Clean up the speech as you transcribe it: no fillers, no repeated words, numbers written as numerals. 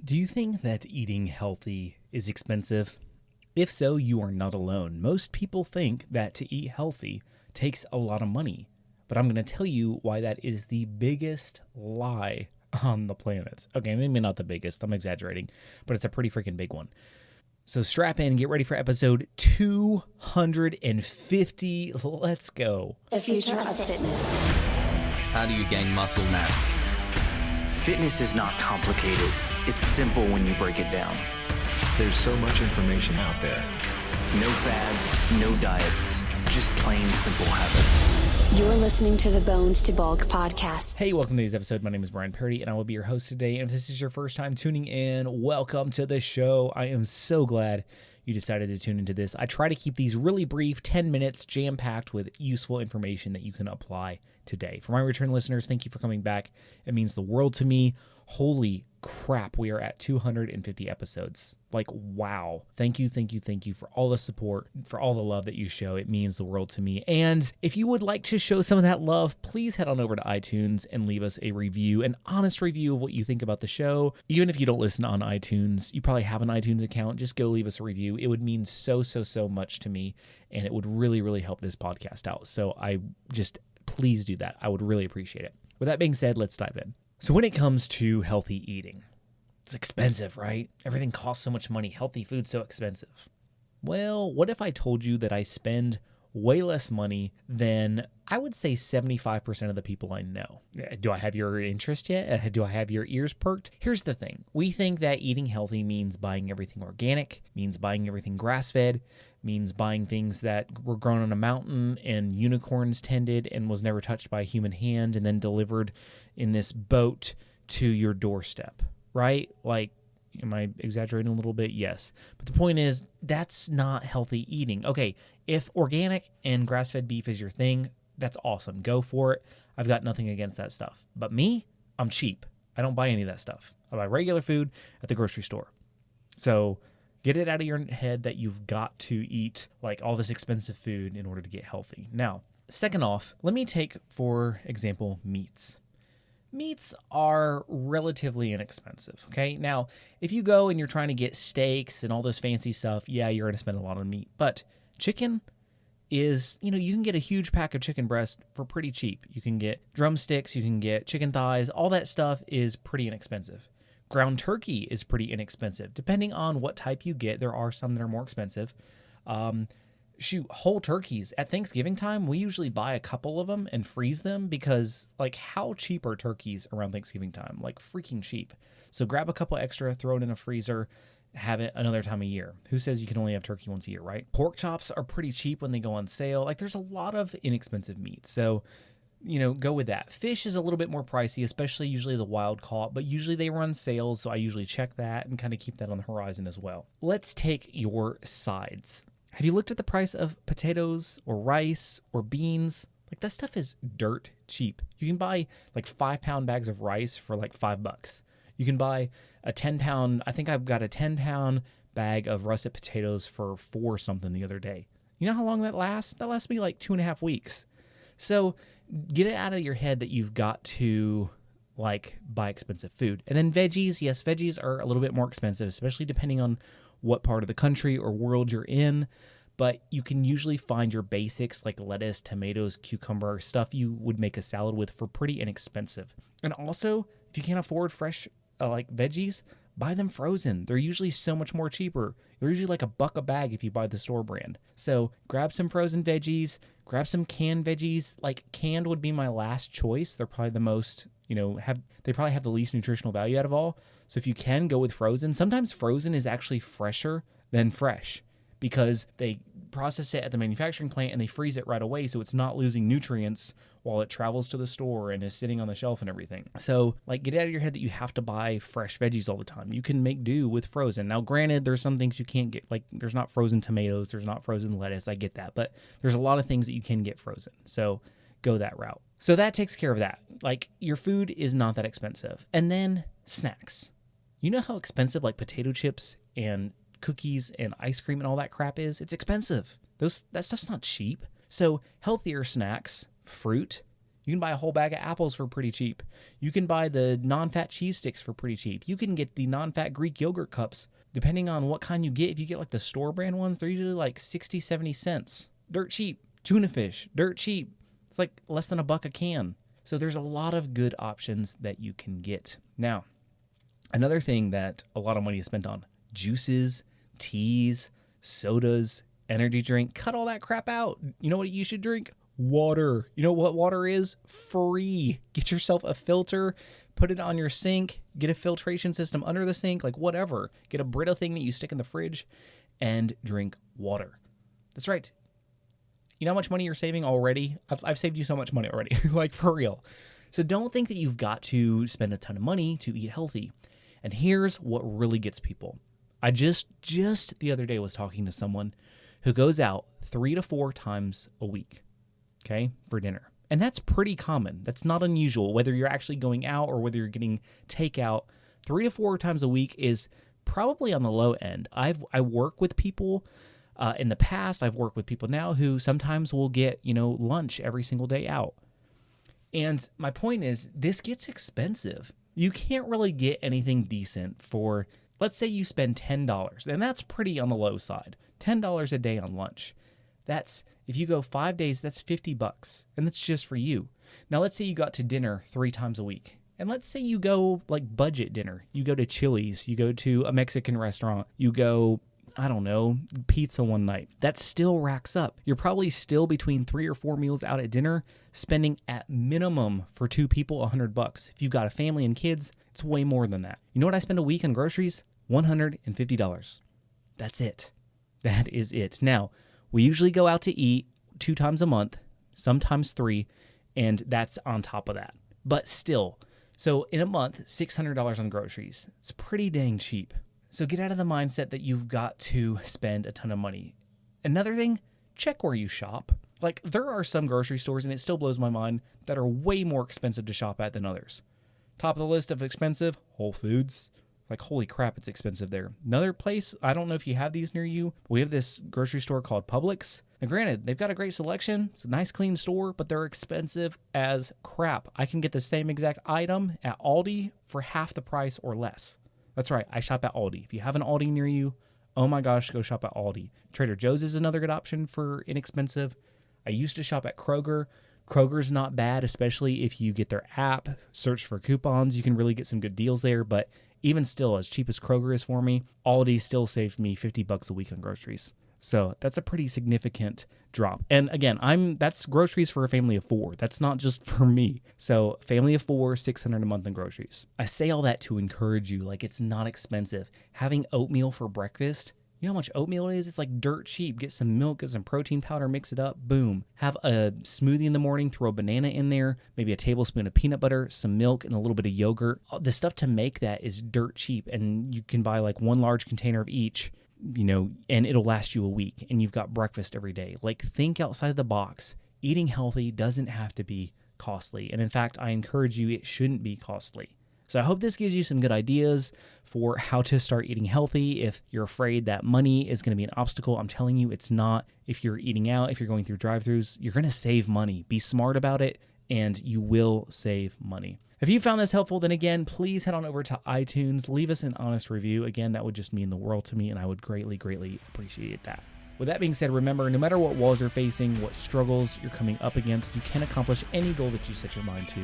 Do you think that eating healthy is expensive? If so, you are not alone. Most people think that to eat healthy takes a lot of money, but I'm going to tell you why that is the biggest lie on the planet. Okay, maybe not the biggest, I'm exaggerating, but it's a pretty freaking big one. So strap in and get ready for episode 250. Let's go. The future of fitness. How do you gain muscle mass? Fitness is not complicated. It's simple when you break it down. There's so much information out there. No fads, no diets, just plain simple habits. You're listening to the Bones to Bulk podcast. Hey, welcome to today's episode. My name is Brian Parody, and I will be your host today. And if this is your first time tuning in, welcome to the show. I am so glad you decided to tune into this. I try to keep these really brief, 10 minutes, jam-packed with useful information that you can apply today. For my return listeners, thank you for coming back. It means the world to me. Holy crap, we are at 250 episodes. Like, wow. Thank you for all the support, for all the love that you show. It means the world to me. And if you would like to show some of that love, please head on over to iTunes and leave us a review, an honest review of what you think about the show. Even if you don't listen on iTunes, you probably have an iTunes account, just go leave us a review. It would mean so much to me, and it would really help this podcast out. So please do that. I would really appreciate it. With that being said, let's dive in. So when it comes to healthy eating, it's expensive, right? Everything costs so much money. Healthy food's so expensive. Well, what if I told you that I spend way less money than, I would say, 75% of the people I know? Do I have your interest yet? Do I have your ears perked? Here's the thing. We think that eating healthy means buying everything organic, means buying everything grass-fed, means buying things that were grown on a mountain and unicorns tended and was never touched by a human hand and then delivered in this boat to your doorstep, right? Like, am I exaggerating a little bit? Yes. But the point is, that's not healthy eating. Okay, if organic and grass-fed beef is your thing, that's awesome. Go for it. I've got nothing against that stuff. But me, I'm cheap. I don't buy any of that stuff. I buy regular food at the grocery store. So get it out of your head that you've got to eat like all this expensive food in order to get healthy. Now, second off, let me take, for example, meats. Meats are relatively inexpensive, okay? Now, if you go and you're trying to get steaks and all this fancy stuff, yeah, you're going to spend a lot on meat. But chicken is, you can get a huge pack of chicken breast for pretty cheap. You can get drumsticks, you can get chicken thighs, all that stuff is pretty inexpensive. Ground turkey is pretty inexpensive. Depending on what type you get, there are some that are more expensive. Whole turkeys. At Thanksgiving time, we usually buy a couple of them and freeze them because, like, how cheap are turkeys around Thanksgiving time? Like, freaking cheap. So grab a couple extra, throw it in a freezer, have it another time of year. Who says you can only have turkey once a year, right? Pork chops are pretty cheap when they go on sale. Like, there's a lot of inexpensive meat. So, go with that. Fish is a little bit more pricey, especially usually the wild caught, but usually they run sales, so I usually check that and kind of keep that on the horizon as well. Let's take your sides. Have you looked at the price of potatoes or rice or beans? Like, that stuff is dirt cheap. You can buy like 5-pound bags of rice for like $5. You can buy a 10-pound, I think I've got a 10-pound bag of russet potatoes for $4 something the other day. You know how long that lasts? That lasts me like 2.5 weeks. So get it out of your head that you've got to like buy expensive food. And then veggies, yes, veggies are a little bit more expensive, especially depending on what part of the country or world you're in, but you can usually find your basics like lettuce, tomatoes, cucumber, stuff you would make a salad with for pretty inexpensive. And also, if you can't afford fresh like veggies, buy them frozen. They're usually so much more cheaper. They're usually like $1 a bag if you buy the store brand. So grab some frozen veggies, grab some canned veggies. Like, canned would be my last choice. They're probably the most, they probably have the least nutritional value out of all. So if you can, go with frozen. Sometimes frozen is actually fresher than fresh because they process it at the manufacturing plant and they freeze it right away, so it's not losing nutrients while it travels to the store and is sitting on the shelf and everything. So, like, get out of your head that you have to buy fresh veggies all the time. You can make do with frozen. Now, granted, there's some things you can't get. Like, there's not frozen tomatoes, there's not frozen lettuce. I get that, but there's a lot of things that you can get frozen. So go that route. So that takes care of that. Like, your food is not that expensive. And then snacks. You know how expensive like potato chips and cookies and ice cream and all that crap is? It's expensive. That stuff's not cheap. So healthier snacks, fruit, You can buy a whole bag of apples for pretty cheap. You can buy the non-fat cheese sticks for pretty cheap. You can get the non-fat Greek yogurt cups. Depending on what kind you get, if you get like the store brand ones, they're usually like 60, 70 cents. Dirt cheap. Tuna fish, dirt cheap. It's like less than $1 a can. So there's a lot of good options that you can get. Now, another thing that a lot of money is spent on, juices, teas, sodas, energy drink. Cut all that crap out. You know what you should drink? Water. You know what water is? Free. Get yourself a filter, put it on your sink, get a filtration system under the sink, like whatever. Get a Brita thing that you stick in the fridge and drink water. That's right. You know how much money you're saving already? I've saved you so much money already, like for real. So don't think that you've got to spend a ton of money to eat healthy. And here's what really gets people. I just the other day was talking to someone who goes out 3 to 4 times a week, okay, for dinner. And that's pretty common. That's not unusual. Whether you're actually going out or whether you're getting takeout, 3 to 4 times a week is probably on the low end. I work with people in the past. I've worked with people now who sometimes will get, lunch every single day out. And my point is, this gets expensive. You can't really get anything decent for, let's say you spend $10, and that's pretty on the low side. $10 a day on lunch. That's, if you go 5 days, that's $50, and that's just for you. Now, let's say you got to dinner 3 times a week. And let's say you go like budget dinner. You go to Chili's, you go to a Mexican restaurant, you go, I don't know, pizza one night. That still racks up. You're probably still between 3 or 4 meals out at dinner, spending at minimum for 2 people $100. If you've got a family and kids, it's way more than that. You know what I spend a week on groceries? $150. That's it. That is it. Now, we usually go out to eat 2 times a month, sometimes 3, and that's on top of that. But still, so in a month, $600 on groceries. It's pretty dang cheap. So get out of the mindset that you've got to spend a ton of money. Another thing, check where you shop. Like, there are some grocery stores, and it still blows my mind, that are way more expensive to shop at than others. Top of the list of expensive, Whole Foods. Like, holy crap, it's expensive there. Another place, I don't know if you have these near you, but we have this grocery store called Publix. Now, granted, they've got a great selection. It's a nice, clean store, but they're expensive as crap. I can get the same exact item at Aldi for half the price or less. That's right, I shop at Aldi. If you have an Aldi near you, oh my gosh, go shop at Aldi. Trader Joe's is another good option for inexpensive. I used to shop at Kroger. Kroger's not bad, especially if you get their app, search for coupons. You can really get some good deals there, but even still, as cheap as Kroger is for me, Aldi still saved me $50 a week on groceries. So that's a pretty significant drop. And again, that's groceries for a family of 4. That's not just for me. So family of 4, $600 a month in groceries. I say all that to encourage you, like, it's not expensive. Having oatmeal for breakfast, you know how much oatmeal it is? It's like dirt cheap. Get some milk, get some protein powder, mix it up, boom. Have a smoothie in the morning, throw a banana in there, maybe a tablespoon of peanut butter, some milk, and a little bit of yogurt. The stuff to make that is dirt cheap, and you can buy like 1 large container of each, and it'll last you a week, and you've got breakfast every day. Like, think outside the box. Eating healthy doesn't have to be costly, and in fact, I encourage you, it shouldn't be costly. So I hope this gives you some good ideas for how to start eating healthy. If you're afraid that money is going to be an obstacle, I'm telling you it's not. If you're eating out, if you're going through drive-thrus, you're going to save money. Be smart about it, and you will save money. If you found this helpful, then again, please head on over to iTunes, leave us an honest review. Again, that would just mean the world to me, and I would greatly, greatly appreciate that. With that being said, remember, no matter what walls you're facing, what struggles you're coming up against, you can accomplish any goal that you set your mind to